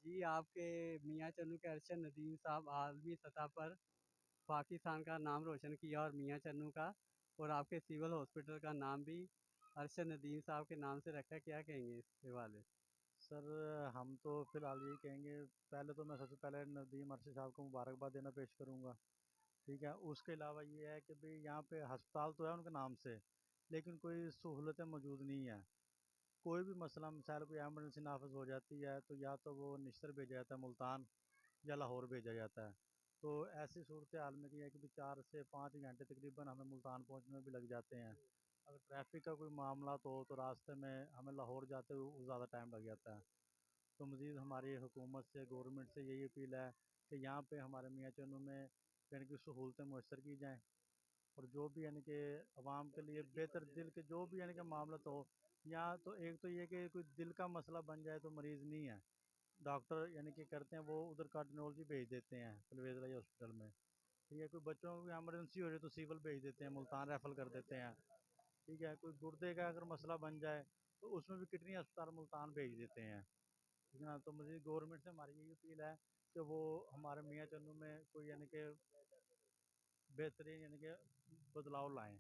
जी, आपके मियाँ चन्नू के अरशद नदीम साहब आलमी सतह पर पाकिस्तान का नाम रोशन किया और मियाँ चन्नू का और आपके सिविल हॉस्पिटल का नाम भी अरशद नदीम साहब के नाम से रखा है, क्या कहेंगे इसके वाले? सर, हम तो फिलहाल यही कहेंगे। पहले तो मैं सबसे पहले नदीम अरशद साहब को मुबारकबाद देना पेश करूंगा। ठीक है, उसके अलावा ये है कि भाई यहाँ पे अस्पताल तो है उनके नाम से, लेकिन कोई सहूलतें मौजूद नहीं है। कोई भी मसला मिसाल कोई एमरजेंसी नाफज हो जाती है तो या तो वो निश्तर भेजा जाता है मुल्तान, या लाहौर भेजा जाता है। तो ऐसी सूरत हाल में क्या है कि भी 4 से 5 घंटे तकरीबन हमें मुल्तान पहुँचने में भी लग जाते हैं। अगर ट्रैफिक का कोई मामला तो रास्ते में हमें लाहौर जाते हुए ज़्यादा टाइम लग जाता है। तो मज़ीद हमारी हुकूमत से, गवर्नमेंट से यही अपील है कि यहाँ पे हमारे मियाँ चन्नू में यानी कि सहूलतें मुयसर की जाएँ, और जो भी यानी कि आवाम के लिए बेहतर दिल के जो भी यानी कि मामला तो हो। यहाँ तो एक तो ये कि कोई दिल का मसला बन जाए तो मरीज़ नहीं है, डॉक्टर यानी कि करते हैं वो उधर कार्डियोलॉजी भेज देते हैं परवेज़ इलाही हॉस्पिटल में। ठीक है, कोई बच्चों को एमरजेंसी हो जाए तो सिविल भेज देते हैं, मुल्तान रेफर कर देते हैं। ठीक है, कोई गुर्दे का अगर मसला बन जाए तो उसमें भी किडनी अस्पताल मुल्तान भेज देते हैं। ठीक है ना, तो मुझे गवर्नमेंट से हमारी यही अपील है कि वो हमारे मियाँ चन्नू में कोई यानी कि बेहतरीन यानी कि बदलाव लाएँ।